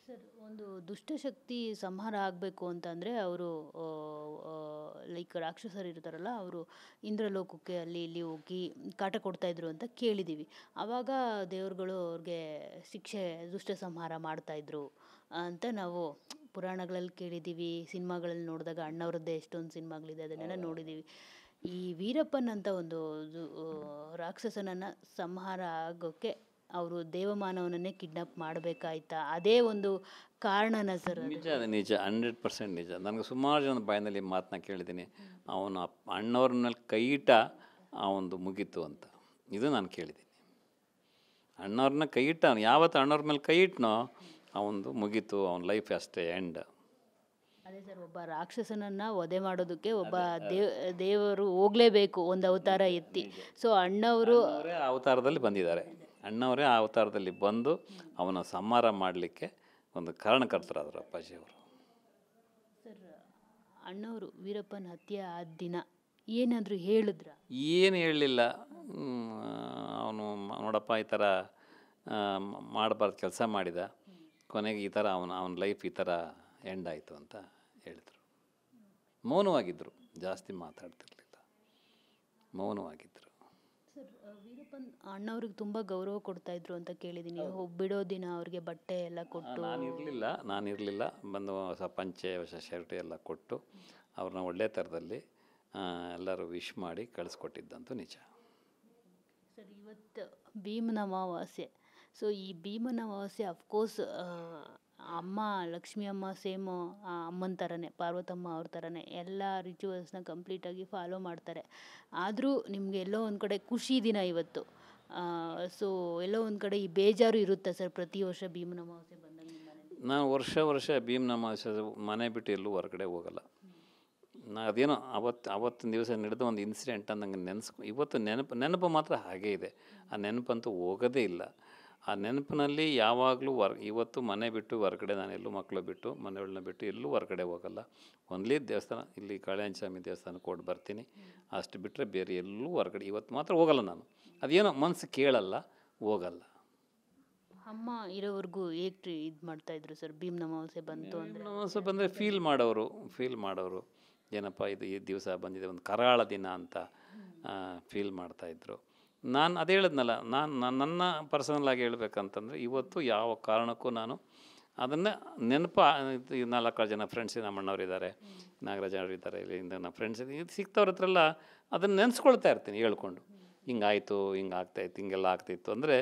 Sir, ಒಂದು ದುಷ್ಟಶಕ್ತಿ ಸಂಹಾರ ಆಗಬೇಕು ಅಂತಂದರೆ ಅವರು ಲೈಕ್ ರಾಕ್ಷಸರು ಇರ್ತಾರಲ್ಲ, ಅವರು ಇಂದ್ರಲೋಕಕ್ಕೆ ಅಲ್ಲಿ ಇಲ್ಲಿ ಹೋಗಿ ಕಾಟ ಕೊಡ್ತಾಯಿದ್ರು ಅಂತ ಕೇಳಿದ್ದೀವಿ. ಆವಾಗ ದೇವರುಗಳು ಅವ್ರಿಗೆ ಶಿಕ್ಷೆ ದುಷ್ಟ ಸಂಹಾರ ಮಾಡ್ತಾಯಿದ್ರು ಅಂತ ನಾವು ಪುರಾಣಗಳಲ್ಲಿ ಕೇಳಿದ್ದೀವಿ. ಸಿನಿಮಾಗಳಲ್ಲಿ ನೋಡಿದಾಗ ಅಣ್ಣವ್ರದ್ದೇ ಎಷ್ಟೊಂದು ಸಿನಿಮಾಗಳಿದೆ, ಅದನ್ನೆಲ್ಲ ನೋಡಿದ್ದೀವಿ. ಈ ವೀರಪ್ಪನ್ ಅಂತ ಒಂದು ರಾಕ್ಷಸನನ್ನು ಸಂಹಾರ ಆಗೋಕ್ಕೆ ಅವರು ದೇವಮಾನವನನ್ನೇ ಕಿಡ್ನಾಪ್ ಮಾಡಬೇಕಾಯ್ತಾ? ಅದೇ ಒಂದು ಕಾರಣನ ಸರ್ ಅದು? ನಿಜ, ಅದು ನಿಜ, 100% ನಿಜ. ನನಗೆ ಸುಮಾರು ಜನ ಬಾಯಿನಲ್ಲಿ ಮಾತನ್ನ ಕೇಳಿದ್ದೀನಿ, ಅವನು ಅಣ್ಣವ್ರ ಮೇಲೆ ಕೈ ಇಟ್ಟ ಅವನದು ಮುಗೀತು ಅಂತ. ಇದು ನಾನು ಕೇಳಿದ್ದೀನಿ. ಅಣ್ಣವ್ರನ್ನ ಕೈ ಇಟ್ಟ, ಅವನು ಯಾವತ್ತು ಅಣ್ಣವ್ರ ಮೇಲೆ ಕೈ ಇಟ್ಟನೋ ಅವನದು ಮುಗೀತು, ಅವನ ಲೈಫ್ ಅಷ್ಟೇ ಎಂಡ್. ಅದೇ ಸರ್, ಒಬ್ಬ ರಾಕ್ಷಸನನ್ನ ವಧೆ ಮಾಡೋದಕ್ಕೆ ಒಬ್ಬ ದೇವರು ಹೋಗ್ಲೇಬೇಕು, ಒಂದು ಅವತಾರ ಎತ್ತಿ. ಸೊ ಅಣ್ಣವರು ಅವರೇ ಆ ಅವತಾರದಲ್ಲಿ ಬಂದಿದ್ದಾರೆ. ಅಣ್ಣವರೇ ಆ ಅವತಾರದಲ್ಲಿ ಬಂದು ಅವನ ಸಂಹಾರ ಮಾಡಲಿಕ್ಕೆ ಒಂದು ಕಾರಣಕರ್ತರಾದರು ಅಪ್ಪಾಜಿಯವರು. ಸರ್, ಅಣ್ಣವರು ವೀರಪ್ಪನ ಹತ್ಯೆ ಆದ ದಿನ ಏನಾದರೂ ಹೇಳಿದ್ರ? ಏನು ಹೇಳಲಿಲ್ಲ. ಅವನು ನೋಡಪ್ಪ ಈ ಥರ ಮಾಡಬಾರ್ದು ಕೆಲಸ ಮಾಡಿದ, ಕೊನೆಗೆ ಈ ಥರ ಅವನ ಲೈಫ್ ಈ ಥರ ಎಂಡ್ ಆಯಿತು ಅಂತ ಹೇಳಿದರು. ಮೌನವಾಗಿದ್ದರು, ಜಾಸ್ತಿ ಮಾತಾಡ್ತಿರ್ಲಿಲ್ಲ, ಮೌನವಾಗಿದ್ದರು. ಸರ್, ವೀರಪ್ಪನ್ ಅಣ್ಣವ್ರಿಗೆ ತುಂಬ ಗೌರವ ಕೊಡ್ತಾ ಇದ್ರು ಅಂತ ಕೇಳಿದ್ದೀನಿ. ಬಿಡೋ ದಿನ ಅವ್ರಿಗೆ ಬಟ್ಟೆ ಎಲ್ಲ ಕೊಟ್ಟು. ನಾನಿರಲಿಲ್ಲ, ಬಂದು ಹೊಸ ಪಂಚೆ ಹೊಸ ಶರ್ಟ್ ಎಲ್ಲ ಕೊಟ್ಟು ಅವ್ರನ್ನ ಒಳ್ಳೆ ಥರದಲ್ಲಿ ಎಲ್ಲರೂ ವಿಶ್ ಮಾಡಿ ಕಳಿಸ್ಕೊಟ್ಟಿದ್ದಂತೂ ನಿಜ. ಸರ್, ಇವತ್ತು ಭೀಮನ ಅಮಾವಾಸ್ಯೆ. ಸೊ ಈ ಭೀಮನ ಅಮಾವಾಸ್ಯೆ ಅಫ್ಕೋರ್ಸ್ ಅಮ್ಮ ಲಕ್ಷ್ಮೀ ಅಮ್ಮ ಸೇಮು ಅಮ್ಮನ ಥರನೇ, ಪಾರ್ವತಮ್ಮ ಅವ್ರ ಥರನೇ ಎಲ್ಲ ರಿಚುವಲ್ಸ್ನ ಕಂಪ್ಲೀಟಾಗಿ ಫಾಲೋ ಮಾಡ್ತಾರೆ. ಆದರೂ ನಿಮಗೆ ಎಲ್ಲೋ ಒಂದು ಕಡೆ ಖುಷಿ ದಿನ ಇವತ್ತು. ಸೊ ಎಲ್ಲೋ ಒಂದು ಕಡೆ ಈ ಬೇಜಾರು ಇರುತ್ತೆ ಸರ್ ಪ್ರತಿ ವರ್ಷ ಭೀಮನ ಅಮಾವಾಸ್ಯೆ ಬಂದಾಗ ನಿಮ್ಮ ಮನೇಲಿ? ನಾನು ವರ್ಷ ಭೀಮನ ಅಮಾವಾಸ್ಯೆ ಮನೆ ಬಿಟ್ಟು ಎಲ್ಲೂ ಹೊರಗಡೆ ಹೋಗಲ್ಲ. ಅದೇನೋ ಅವತ್ತಿನ ದಿವಸ ನಡೆದ ಒಂದು ಇನ್ಸಿಡೆಂಟ್ ನಂಗೆ ಇವತ್ತು ನೆನಪು ಮಾತ್ರ ಹಾಗೇ ಇದೆ. ಆ ನೆನಪಂತೂ ಹೋಗೋದೇ ಇಲ್ಲ. ಆ ನೆನಪಿನಲ್ಲಿ ಯಾವಾಗಲೂ ಇವತ್ತು ಮನೆ ಬಿಟ್ಟು ಹೊರಗಡೆ ನಾನು ಎಲ್ಲೂ ಮಕ್ಕಳು ಬಿಟ್ಟು ಮನೆಗಳನ್ನ ಬಿಟ್ಟು ಎಲ್ಲೂ ಹೊರಗಡೆ ಹೋಗಲ್ಲ. ಓನ್ಲಿ ದೇವಸ್ಥಾನ, ಇಲ್ಲಿ ಕಾಳಿಂಗಸ್ವಾಮಿ ದೇವಸ್ಥಾನಕ್ಕೆ ಕೊಟ್ಟು ಬರ್ತೀನಿ, ಅಷ್ಟು ಬಿಟ್ಟರೆ ಬೇರೆ ಎಲ್ಲೂ ಹೊರಗಡೆ ಇವತ್ತು ಮಾತ್ರ ಹೋಗಲ್ಲ ನಾನು. ಅದೇನೋ ಮನಸ್ಸು ಕೇಳಲ್ಲ, ಹೋಗಲ್ಲ. ಅಮ್ಮ ಇರೋವರೆಗೂ ಹೇಗೆ ಇದು ಮಾಡ್ತಾಯಿದ್ರು ಸರ್ ಭೀಮನ ಅಮಾವಾಸ್ಯೆ ಬಂತು ಅಂದರೆ? ಅಮಾವಾಸ್ಯೆ ಬಂದರೆ ಫೀಲ್ ಮಾಡೋರು ಏನಪ್ಪ ಇದು ಈ ದಿವಸ ಬಂದಿದೆ, ಒಂದು ಕರಾಳ ದಿನ ಅಂತ ಫೀಲ್ ಮಾಡ್ತಾಯಿದ್ರು. ನಾನು ಅದೇ ಹೇಳಿದ್ನಲ್ಲ, ನನ್ನ ಪರ್ಸನಲಾಗಿ ಹೇಳ್ಬೇಕಂತಂದರೆ ಇವತ್ತು ಯಾವ ಕಾರಣಕ್ಕೂ ನಾನು ಅದನ್ನು ನೆನಪು 4 ಜನ ಫ್ರೆಂಡ್ಸ್, ನಮ್ಮ ಅಣ್ಣವರಿದ್ದಾರೆ, ನಾಗರಾಜ ಅವರಿದ್ದಾರೆ, ಇಲ್ಲಿಂದ ನನ್ನ ಫ್ರೆಂಡ್ಸ್ ಸಿಗ್ತವ್ರ ಹತ್ರ ಎಲ್ಲ ಅದನ್ನು ನೆನೆಸ್ಕೊಳ್ತಾ ಇರ್ತೀನಿ ಹೇಳ್ಕೊಂಡು. ಹಿಂಗಾಯಿತು, ಹಿಂಗಾಗ್ತಾಯಿತ್ತು, ಹಿಂಗೆಲ್ಲ ಆಗ್ತಾಯಿತ್ತು ಅಂದರೆ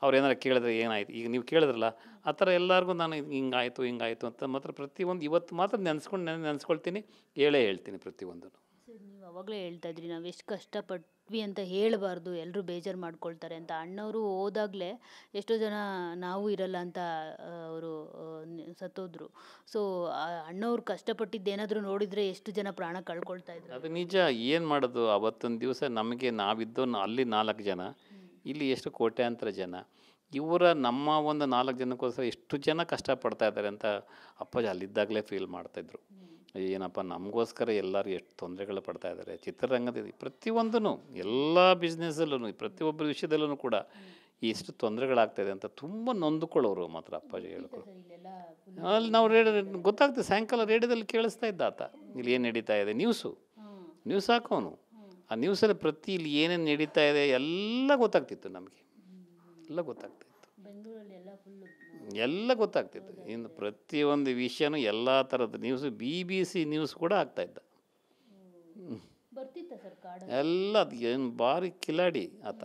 ಅವ್ರು ಏನಾರು ಕೇಳಿದ್ರೆ ಏನಾಯಿತು, ಈಗ ನೀವು ಕೇಳಿದ್ರಲ್ಲ ಆ ಥರ ಎಲ್ಲರಿಗೂ ನಾನು ಹಿಂಗಾಯಿತು ಅಂತ ಮಾತ್ರ ಪ್ರತಿಯೊಂದು ಇವತ್ತು ಮಾತ್ರ ನೆನೆಸ್ಕೊಳ್ತೀನಿ, ಹೇಳ್ತೀನಿ ಪ್ರತಿಯೊಂದೂ. ಸರ್, ನೀವು ಅವಾಗಲೇ ಹೇಳ್ತಾ ಇದ್ರಿ ನಾವು ಎಷ್ಟು ಕಷ್ಟಪಟ್ವಿ ಅಂತ ಹೇಳಬಾರ್ದು, ಎಲ್ಲರೂ ಬೇಜಾರು ಮಾಡ್ಕೊಳ್ತಾರೆ ಅಂತ. ಅಣ್ಣವರು ಹೋದಾಗಲೇ ಎಷ್ಟೋ ಜನ ನಾವು ಇರಲ್ಲ ಅಂತ ಅವರು ಸತ್ತೋದ್ರು. ಸೊ ಅಣ್ಣವ್ರು ಕಷ್ಟಪಟ್ಟಿದ್ದೇನಾದರೂ ನೋಡಿದರೆ ಎಷ್ಟು ಜನ ಪ್ರಾಣ ಕಳ್ಕೊಳ್ತಾ ಇದ್ರು. ಅದು ನಿಜ. ಏನು ಮಾಡೋದು, ಅವತ್ತೊಂದು ದಿವಸ ನಮಗೆ ನಾವಿದ್ದು ಅಲ್ಲಿ 4 ಜನ, ಇಲ್ಲಿ ಎಷ್ಟು ಕೋಟ್ಯಾಂತರ ಜನ, ನಮ್ಮ ಒಂದು 4 ಜನಕ್ಕೋಸ್ಕರ ಎಷ್ಟು ಜನ ಕಷ್ಟಪಡ್ತಾ ಇದ್ದಾರೆ ಅಂತ ಅಪ್ಪಾಜಿ ಅಲ್ಲಿದ್ದಾಗಲೇ ಫೀಲ್ ಮಾಡ್ತಾಯಿದ್ರು. ಏನಪ್ಪ ನಮಗೋಸ್ಕರ ಎಲ್ಲರೂ ಎಷ್ಟು ತೊಂದರೆಗಳು ಪಡ್ತಾ ಇದ್ದಾರೆ. ಚಿತ್ರರಂಗದ ಪ್ರತಿಯೊಂದೂ, ಎಲ್ಲ ಬಿಸ್ನೆಸ್ಸಲ್ಲೂ, ಪ್ರತಿಯೊಬ್ಬರ ವಿಷಯದಲ್ಲೂ ಕೂಡ ಎಷ್ಟು ತೊಂದರೆಗಳಾಗ್ತಾಯಿದೆ ಅಂತ ತುಂಬ ನೊಂದುಕೊಳ್ಳೋರು ಮಾತ್ರ ಅಪ್ಪಾಜಿ ಹೇಳ್ಕೊಡು. ಅಲ್ಲಿ ನಾವು ಗೊತ್ತಾಗ್ತದೆ, ಸಾಯಂಕಾಲ ರೇಡಿಯೋದಲ್ಲಿ ಕೇಳಿಸ್ತಾ ಇದ್ದ ಆತ, ಇಲ್ಲಿ ಏನು ನಡೀತಾ ಇದೆ, ನ್ಯೂಸ್ ಹಾಕೋನು. ಆ ನ್ಯೂಸಲ್ಲಿ ಇಲ್ಲಿ ಏನೇನು ನಡೀತಾ ಇದೆ ಎಲ್ಲ ಗೊತ್ತಾಗ್ತಿತ್ತು ನಮಗೆ, ಎಲ್ಲ ಗೊತ್ತಾಗ್ತಾಯಿತ್ತು, ಎಲ್ಲ ಗೊತ್ತಾಗ್ತಿತ್ತು. ಇನ್ನು ಪ್ರತಿಯೊಂದು ವಿಷಯನೂ ಎಲ್ಲ ಥರದ ನ್ಯೂಸು, BBC ನ್ಯೂಸ್ ಕೂಡ ಆಗ್ತಾಯಿದ್ದ ಎಲ್ಲ. ಅದು ಏನು ಭಾರಿ ಕಿಲಾಡಿ ಆತ,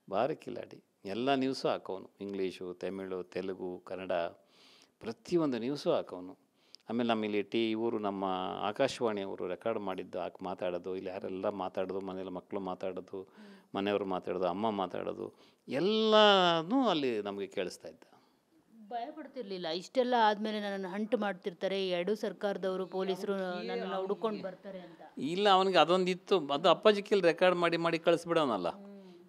ಭಾರಿ ಕಿಲಾಡಿ. ಎಲ್ಲ ನ್ಯೂಸು ಹಾಕೋನು, ಇಂಗ್ಲೀಷು, ತಮಿಳು, ತೆಲುಗು, ಕನ್ನಡ ಪ್ರತಿಯೊಂದು ನ್ಯೂಸು ಹಾಕೋನು. ಆಮೇಲೆ ನಮ್ಮಲ್ಲಿ ಇವರು ನಮ್ಮ ಆಕಾಶವಾಣಿಯವರು ರೆಕಾರ್ಡ್ ಮಾಡಿದ್ದು ಮಾತಾಡೋದು, ಇಲ್ಲಿ ಯಾರೆಲ್ಲ ಮಾತಾಡೋದು, ಮನೇಲಿ ಮಕ್ಕಳು ಮಾತಾಡೋದು, ಮನೆಯವರು ಮಾತಾಡೋದು, ಅಮ್ಮ ಮಾತಾಡೋದು ಎಲ್ಲನೂ ಅಲ್ಲಿ ನಮಗೆ ಕೇಳಿಸ್ತಾ ಇದ್ದ. ಭಯ ಪಡ್ತಿರ್ಲಿಲ್ಲ? ಇಷ್ಟೆಲ್ಲ ಆದಮೇಲೆ ನನ್ನನ್ನು ಹಂಟ್ ಮಾಡ್ತಿರ್ತಾರೆ, ಎರಡೂ ಸರ್ಕಾರದವರು ಪೊಲೀಸರು ನನ್ನನ್ನು ಹುಡ್ಕೊಂಡು ಬರ್ತಾರೆ ಅಂತ. ಇಲ್ಲ, ಅವನಿಗೆ ಅದೊಂದಿತ್ತು. ಅದು ಅಪ್ಪಾಜಿ ಕೈಲಿ ರೆಕಾರ್ಡ್ ಮಾಡಿ ಕಳಿಸ್ಬಿಡೋನಲ್ಲ.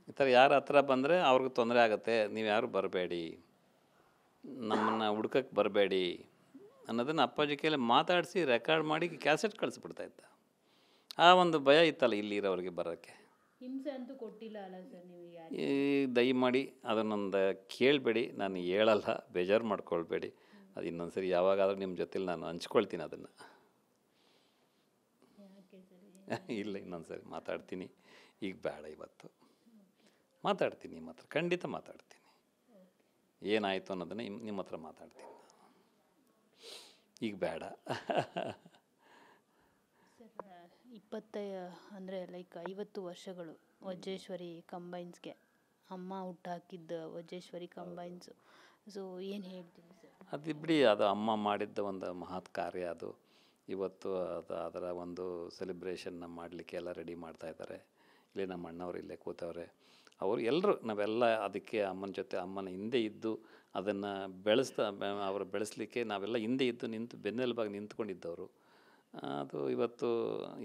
ಈ ಥರ ಯಾರು ಹತ್ರ ಬಂದರೆ ಅವ್ರಿಗೆ ತೊಂದರೆ ಆಗುತ್ತೆ, ನೀವು ಯಾರು ಬರಬೇಡಿ, ನಮ್ಮನ್ನು ಹುಡ್ಕಕ್ಕೆ ಬರಬೇಡಿ ಅನ್ನೋದನ್ನು ಅಪ್ಪಾಜಿ ಕೈಲಿ ಮಾತಾಡಿಸಿ ರೆಕಾರ್ಡ್ ಮಾಡಿ ಕ್ಯಾಸೆಟ್ ಕಳಿಸ್ಬಿಡ್ತಾಯಿದ್ದ. ಆ ಒಂದು ಭಯ ಇತ್ತಲ್ಲ ಇಲ್ಲಿ ಇರೋರಿಗೆ ಬರೋಕ್ಕೆ. ಹಿಂಸೆ ಅಂತೂ ಕೊಟ್ಟಿಲ್ಲ ಅಲ್ಲ ಸರ್ ನೀವು ಯಾರು? ಈ ದಯಮಾಡಿ ಅದನ್ನೊಂದು ಕೇಳಬೇಡಿ, ನಾನು ಹೇಳಲ್ಲ, ಬೇಜಾರು ಮಾಡ್ಕೊಳ್ಬೇಡಿ. ಅದು ಇನ್ನೊಂದು ಸರಿ ಯಾವಾಗಾದರೂ ನಿಮ್ಮ ಜೊತೆಲಿ ನಾನು ಹಂಚ್ಕೊಳ್ತೀನಿ ಅದನ್ನು. ಯಾಕೆ ಸರ್? ಇಲ್ಲ, ಇನ್ನೊಂದು ಸರಿ ಮಾತಾಡ್ತೀನಿ, ಈಗ ಬೇಡ. ಇವತ್ತು ಮಾತಾಡ್ತೀನಿ ನಿಮ್ಮ ಹತ್ರ, ಖಂಡಿತ ಮಾತಾಡ್ತೀನಿ. ಏನಾಯಿತು ಅನ್ನೋದನ್ನು ನಿಮ್ಮ ಹತ್ರ ಮಾತಾಡ್ತೀನಿ. ಈಗ ಬೇಡ. ಸರ್, ಅಂದರೆ ಲೈಕ್ 50 ವರ್ಷಗಳು ವಜ್ರೇಶ್ವರಿ ಕಂಬೈನ್ಸ್ಗೆ ಅಮ್ಮ ಹುಟ್ಟಾಕಿದ್ದ ವಜ್ರೇಶ್ವರಿ ಕಂಬೈನ್ಸು. ಸೊ ಏನು ಹೇಳ್ತೀನಿ ಸರ್? ಅದು ಬಿಡಿ, ಅದು ಅಮ್ಮ ಮಾಡಿದ್ದ ಒಂದು ಮಹತ್ ಕಾರ್ಯ. ಅದು ಇವತ್ತು ಅದರ ಒಂದು ಸೆಲೆಬ್ರೇಷನ್ನ ಮಾಡಲಿಕ್ಕೆ ಎಲ್ಲ ರೆಡಿ ಮಾಡ್ತಾಯಿದ್ದಾರೆ. ಇಲ್ಲಿ ನಮ್ಮ ಅಣ್ಣವ್ರು ಇಲ್ಲೇ ಕೂತವ್ರೆ. ಅವರು ಎಲ್ಲರೂ ನಾವೆಲ್ಲ ಅದಕ್ಕೆ ಅಮ್ಮನ ಜೊತೆ, ಅಮ್ಮನ ಹಿಂದೆ ಇದ್ದು ಅದನ್ನು ಅವರು ಬೆಳೆಸಲಿಕ್ಕೆ ನಾವೆಲ್ಲ ಹಿಂದೆ ಇದ್ದು ನಿಂತು ಬೆನ್ನೆಲುಬಾಗಿ ನಿಂತ್ಕೊಂಡಿದ್ದವರು. ಅದು ಇವತ್ತು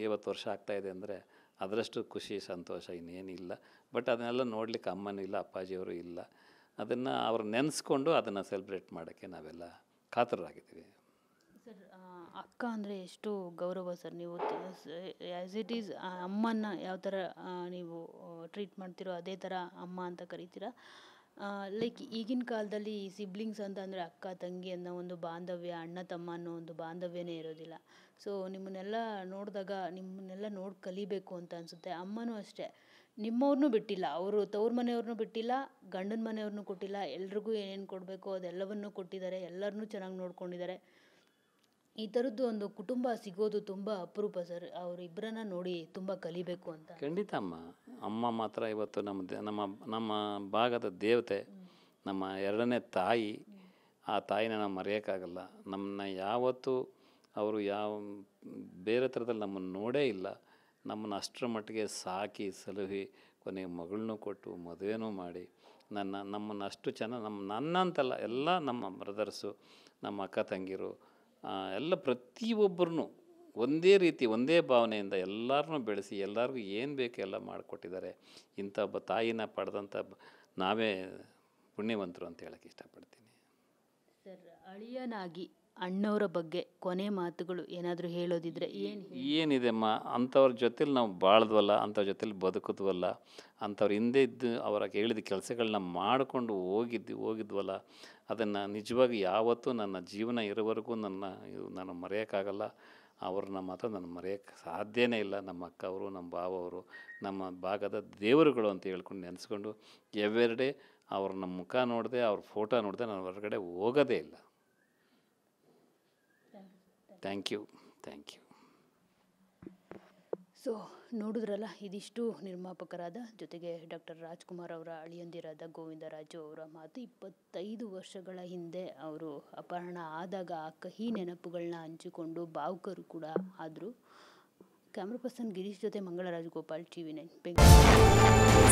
50 ವರ್ಷ ಆಗ್ತಾಯಿದೆ ಅಂದರೆ ಅದರಷ್ಟು ಖುಷಿ ಸಂತೋಷ ಇನ್ನೇನಿಲ್ಲ. ಬಟ್ ಅದನ್ನೆಲ್ಲ ನೋಡಲಿಕ್ಕೆ ಅಮ್ಮನೂ ಇಲ್ಲ, ಅಪ್ಪಾಜಿಯವರು ಇಲ್ಲ. ಅದನ್ನು ಅವ್ರು ನೆನೆಸ್ಕೊಂಡು ಅದನ್ನು ಸೆಲೆಬ್ರೇಟ್ ಮಾಡೋಕ್ಕೆ ನಾವೆಲ್ಲ ಕಾತರರಾಗಿದ್ದೀವಿ. ಸರ್, ಅಕ್ಕ ಅಂದರೆ ಎಷ್ಟು ಗೌರವ ಸರ್. ನೀವು ಆ್ಯಸ್ ಇಟ್ ಈಸ್ ಅಮ್ಮನ ಯಾವ ಥರ ನೀವು ಟ್ರೀಟ್ ಮಾಡ್ತೀರೋ ಅದೇ ಥರ ಅಮ್ಮ ಅಂತ ಕರಿತೀರಾ. ಲೈಕ್ ಈಗಿನ ಕಾಲದಲ್ಲಿ ಸಿಬ್ಲಿಂಗ್ಸ್ ಅಂತ ಅಂದರೆ ಅಕ್ಕ ತಂಗಿ ಅನ್ನೋ ಒಂದು ಬಾಂಧವ್ಯ, ಅಣ್ಣ ತಮ್ಮ ಅನ್ನೋ ಒಂದು ಬಾಂಧವ್ಯನೇ ಇರೋದಿಲ್ಲ. ಸೊ ನಿಮ್ಮನ್ನೆಲ್ಲ ನೋಡಿದಾಗ ನಿಮ್ಮನ್ನೆಲ್ಲ ನೋಡಿ ಕಲಿಬೇಕು ಅಂತ ಅನಿಸುತ್ತೆ. ಅಮ್ಮನೂ ಅಷ್ಟೇ, ನಿಮ್ಮವ್ರನ್ನೂ ಬಿಟ್ಟಿಲ್ಲ, ಅವರು ತವ್ರ ಮನೆಯವ್ರನ್ನೂ ಬಿಟ್ಟಿಲ್ಲ, ಗಂಡನ ಮನೆಯವ್ರನ್ನೂ ಕೊಟ್ಟಿಲ್ಲ. ಎಲ್ರಿಗೂ ಏನೇನು ಕೊಡಬೇಕೋ ಅದೆಲ್ಲವನ್ನೂ ಕೊಟ್ಟಿದ್ದಾರೆ, ಎಲ್ಲರನ್ನೂ ಚೆನ್ನಾಗಿ ನೋಡ್ಕೊಂಡಿದ್ದಾರೆ. ಈ ಥರದ್ದು ಒಂದು ಕುಟುಂಬ ಸಿಗೋದು ತುಂಬ ಅಪರೂಪ ಸರ್. ಅವರಿಬ್ಬರನ್ನ ನೋಡಿ ತುಂಬ ಕಲಿಬೇಕು ಅಂತ. ಖಂಡಿತ ಅಮ್ಮ ಮಾತ್ರ ಇವತ್ತು ನಮ್ಮ ಭಾಗದ ದೇವತೆ, ನಮ್ಮ ಎರಡನೇ ತಾಯಿ. ಆ ತಾಯಿನ ನಾವು ಮರೆಯೋಕ್ಕಾಗಲ್ಲ. ನಮ್ಮನ್ನ ಯಾವತ್ತೂ ಅವರು ಬೇರೆ ಥರದಲ್ಲಿ ನಮ್ಮನ್ನು ನೋಡೇ ಇಲ್ಲ. ನಮ್ಮನ್ನು ಅಷ್ಟರ ಮಟ್ಟಿಗೆ ಸಾಕಿ ಸಲಹಿ ಕೊನೆಗೆ ಮಗಳನ್ನೂ ಕೊಟ್ಟು ಮದುವೆನೂ ಮಾಡಿ ನಮ್ಮನ್ನು ಅಷ್ಟು ಚೆನ್ನಾಗಿ ನನ್ನಂತಲ್ಲ, ಎಲ್ಲ ನಮ್ಮ ಬ್ರದರ್ಸು, ನಮ್ಮ ಅಕ್ಕ ತಂಗಿರು ಎಲ್ಲ ಪ್ರತಿಯೊಬ್ಬರನ್ನು ಒಂದೇ ರೀತಿ ಒಂದೇ ಭಾವನೆಯಿಂದ ಎಲ್ಲರನ್ನೂ ಬೆಳೆಸಿ ಎಲ್ಲರಿಗೂ ಏನು ಬೇಕು ಎಲ್ಲ ಮಾಡಿಕೊಟ್ಟಿದ್ದಾರೆ. ಇಂಥ ಒಬ್ಬ ತಾಯಿನ ಪಡೆದಂಥ ನಾವೇ ಪುಣ್ಯವಂತರು ಅಂತ ಹೇಳೋಕ್ಕೆ ಇಷ್ಟಪಡ್ತೀನಿ. ಸರ್, ಅಳಿಯನಾಗಿ ಅಣ್ಣವರ ಬಗ್ಗೆ ಕೊನೆ ಮಾತುಗಳು ಏನಾದರೂ ಹೇಳೋದಿದ್ರೆ ಏನಿದೆಮ್ಮ, ಅಂಥವ್ರ ಜೊತೆಲಿ ನಾವು ಬಾಳ್ದ್ವಲ್ಲ, ಅಂಥವ್ರ ಜೊತೆಲಿ ಬದುಕಿದ್ವಲ್ಲ, ಅಂಥವ್ರ ಹಿಂದೆ ಇದ್ದು ಅವರ ಹೇಳಿದ ಕೆಲಸಗಳನ್ನ ಮಾಡಿಕೊಂಡು ಹೋಗಿದ್ವಲ್ಲ, ಅದನ್ನು ನಿಜವಾಗಿ ಯಾವತ್ತೂ ನನ್ನ ಜೀವನ ಇರೋವರೆಗೂ ನಾನು ಮರೆಯೋಕ್ಕಾಗಲ್ಲ. ಅವ್ರನ್ನ ಮಾತ್ರ ನಾನು ಮರೆಯೋಕ್ಕೆ ಸಾಧ್ಯನೇ ಇಲ್ಲ. ನಮ್ಮ ಅಕ್ಕ ಅವರು, ನಮ್ಮ ಭಾವ ಅವರು, ನಮ್ಮ ಭಾಗದ ದೇವರುಗಳು ಅಂತ ಹೇಳ್ಕೊಂಡು ನೆನೆಸ್ಕೊಂಡು ಎವ್ರಿಡೇ ಅವ್ರನ್ನ ಮುಖ ನೋಡಿದೆ, ಅವ್ರ ಫೋಟೋ ನೋಡಿದೆ ನಾನು ಹೊರಗಡೆ ಹೋಗೋದೇ ಇಲ್ಲ. Thank you. ಸೊ ನೋಡಿದ್ರಲ್ಲ, ಇದಿಷ್ಟು ನಿರ್ಮಾಪಕರಾದ ಜೊತೆಗೆ ಡಾಕ್ಟರ್ ರಾಜ್ಕುಮಾರ್ ಅವರ ಅಳಿಯಂದಿರಾದ ಗೋವಿಂದರಾಜು ಅವರ ಮಾತು. 25 ವರ್ಷಗಳ ಹಿಂದೆ ಅವರು ಅಪಹರಣ ಆದಾಗ ಆ ಕಹಿ ನೆನಪುಗಳನ್ನ ಹಂಚಿಕೊಂಡು ಭಾವುಕರು ಕೂಡ ಆದರು. ಕ್ಯಾಮ್ರಾ ಪರ್ಸನ್ ಗಿರೀಶ್ ಜೊತೆ ಮಂಗಳ ರಾಜಗೋಪಾಲ್, TV9 ಬೆಂಗಳೂರು.